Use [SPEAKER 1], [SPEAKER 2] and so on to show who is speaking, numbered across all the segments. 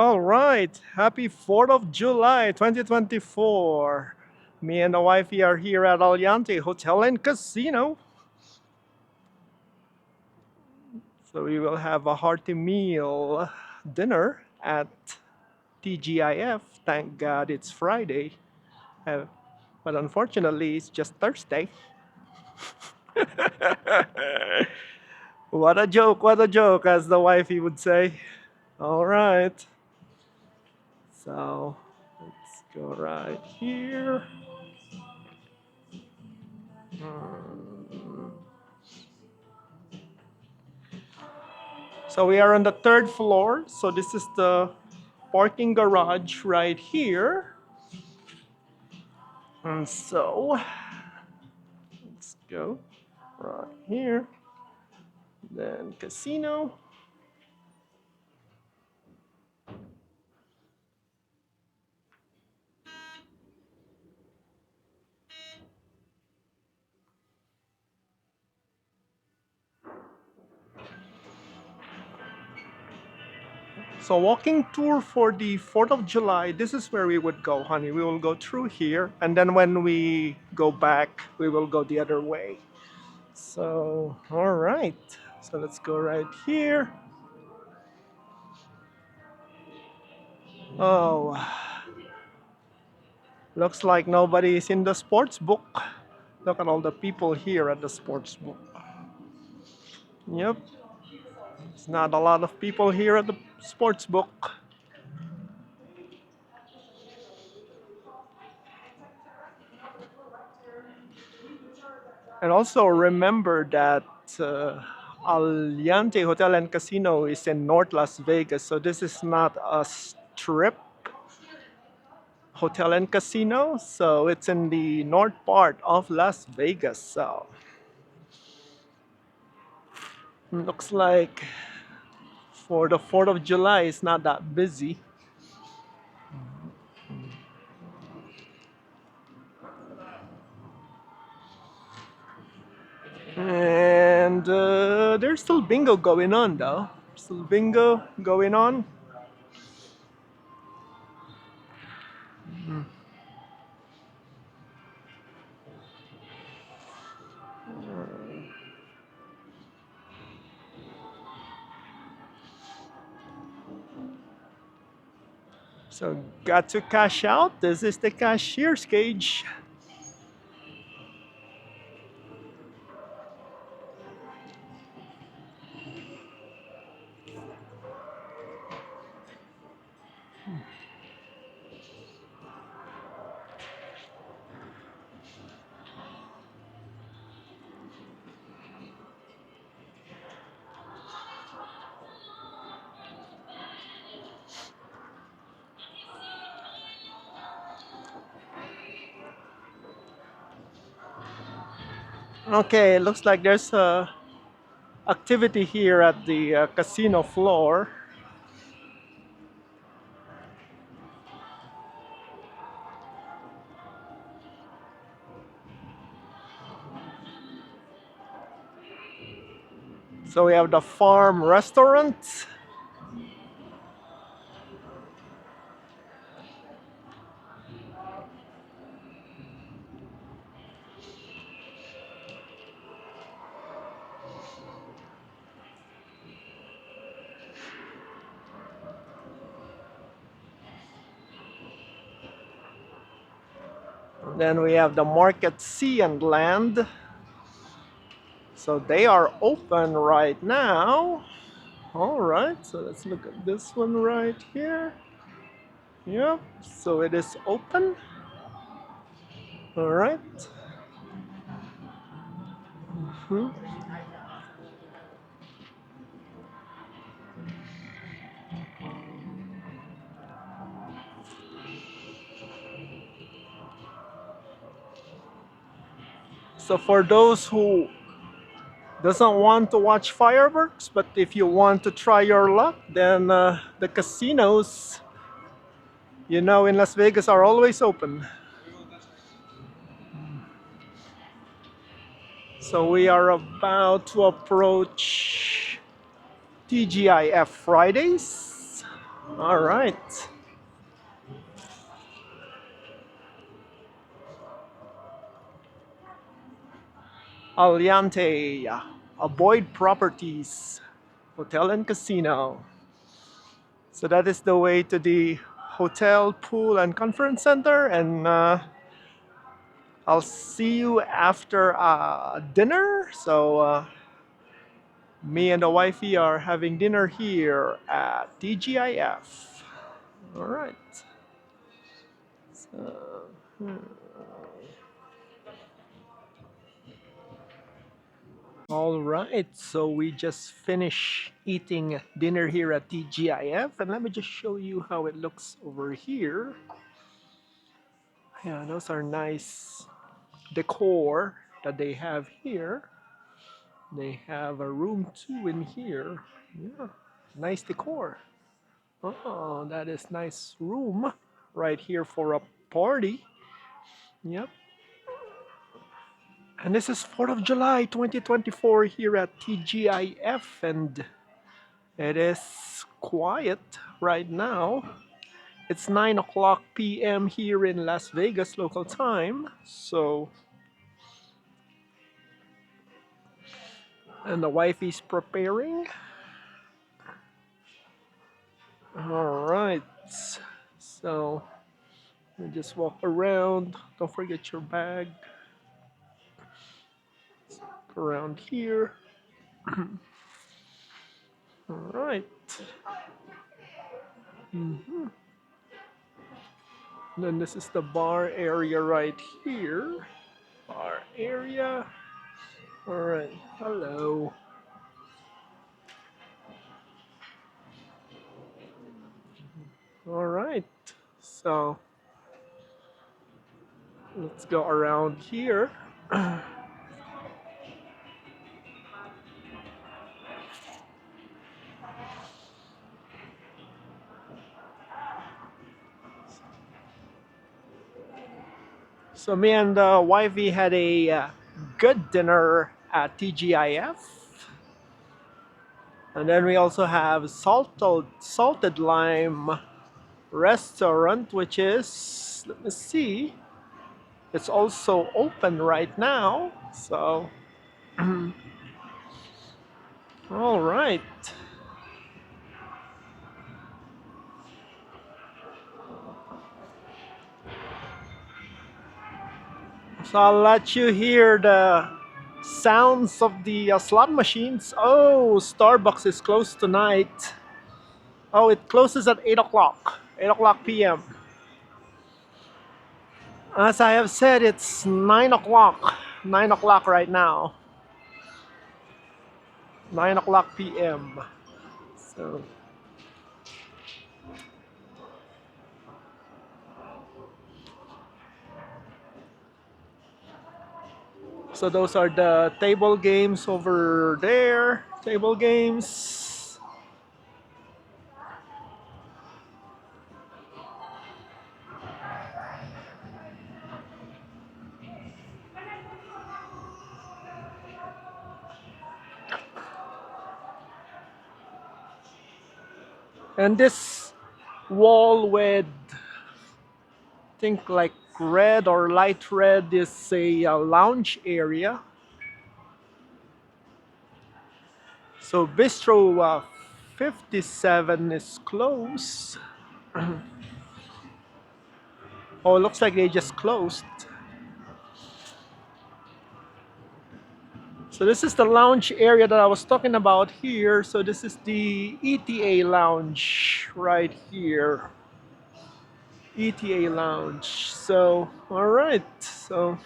[SPEAKER 1] All right, happy 4th of July 2024. Me and the wifey are here at Aliante Hotel and Casino. So we will have a hearty meal dinner at TGIF. Thank God it's Friday. Uh, but unfortunately, it's just Thursday. What a joke, as the wifey would say. All right, so let's go right here. Hmm. So we are on the third floor. So this is the parking garage right here. And so let's go right here. Then casino. So walking tour for the 4th of July, this is where we would go, honey. We will go through here. And then when we go back, we will go the other way. So, all right. So let's go right here. Oh, looks like nobody is in the sports book. Look at all the people here at the sports book. Yep, it's not a lot of people here at the sports book. And also remember that Aliante Hotel and Casino is in North Las Vegas, so this is not a strip hotel and casino, so it's in the north part of Las Vegas. So looks like for the 4th of July, it's not that busy. And there's still bingo going on, though. Still bingo going on. So got to cash out. This is the cashier's cage. Okay, it looks like there's a activity here at the casino floor. So we have the farm restaurant. Then we have the market sea and land. So they are open right now. All right, so let's look at this one right here. Yep, so it is open. All right. Mhm. So for those who doesn't want to watch fireworks, but if you want to try your luck, then the casinos, in Las Vegas are always open. So we are about to approach TGIF Fridays. All right. Aliante, Avoid Properties, Hotel and Casino. So that is the way to the hotel, pool, and conference center. And I'll see you after dinner. So me and the wifey are having dinner here at TGIF. All right. So, all right. So we just finished eating dinner here at TGIF, and let me just show you how it looks over here. Yeah, those are nice decor that they have here. They have a room too in here. Yeah, nice decor. Oh, that is nice room right here for a party. Yep. And this is 4th of July 2024 here at TGIF, and it is quiet right now. It's 9 o'clock p.m. here in Las Vegas local time. So, and the wife is preparing. All right. So, you just walk around. Don't forget your bag. Around here. All right. Then this is the bar area right here. Bar area. All right. Hello. All right. So let's go around here. So me and the wifey had a good dinner at TGIF. And then we also have salted lime restaurant, which is, let me see, it's also open right now. So, all right. So I'll let you hear the sounds of the slot machines. Oh, Starbucks is closed tonight. Oh, it closes at 8 o'clock, 8 o'clock p.m. As I have said, it's 9 o'clock, 9 o'clock right now, 9 o'clock p.m. So, so those are the table games over there, table games. And this wall with, think like red or light red, is a lounge area. So Bistro 57 is closed. Oh, it looks like they just closed. So this is the lounge area that I was talking about here. So this is the ETA lounge right here. ETA lounge. So, all right. So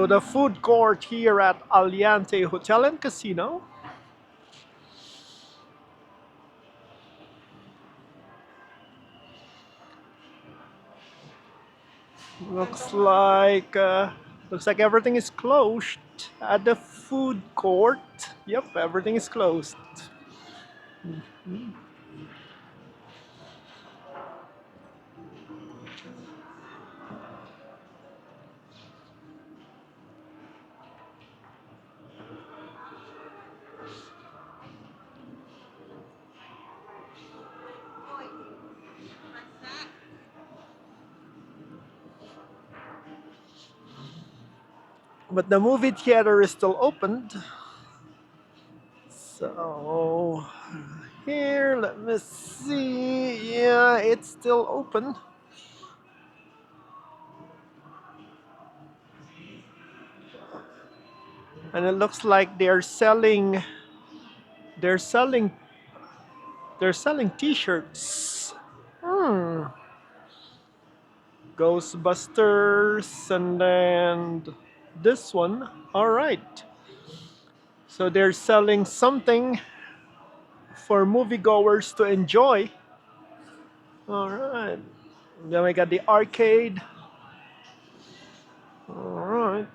[SPEAKER 1] the food court here at Aliante Hotel and Casino. Looks like everything is closed at the food court. Yep, everything is closed. But the movie theater is still opened. So here, let me see. Yeah, it's still open. And it looks like they're selling they're selling t-shirts. Hmm. Ghostbusters and then this one. All right. So they're selling something for moviegoers to enjoy. All right. Then we got the arcade. All right.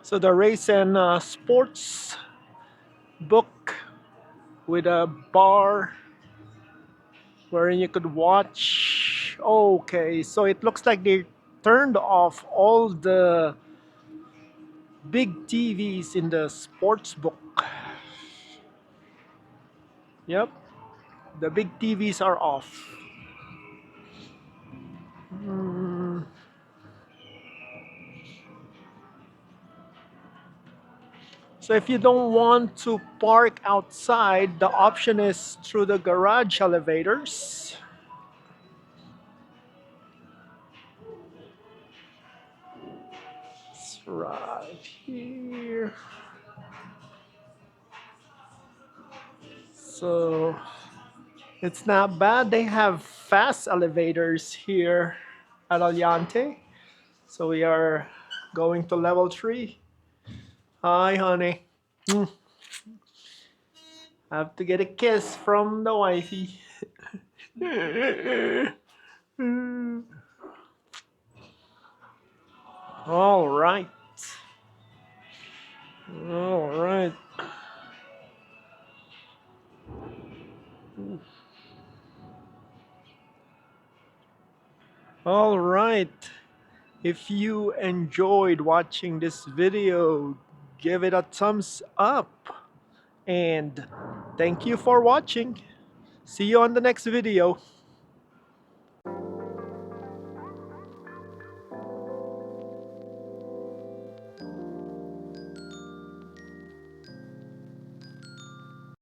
[SPEAKER 1] So the race and sports book with a bar wherein you could watch. Okay, so it looks like they turned off all the big TVs in the sports book. Yep, the big TVs are off. Hmm. So if you don't want to park outside, the option is through the garage elevators. It's right here. So it's not bad. They have fast elevators here at Aliante. So we are going to level 3. Hi, honey. Mm, have to get a kiss from the wifey. All right. All right. All right. If you enjoyed watching this video, give it a thumbs up. And thank you for watching. See you on the next video.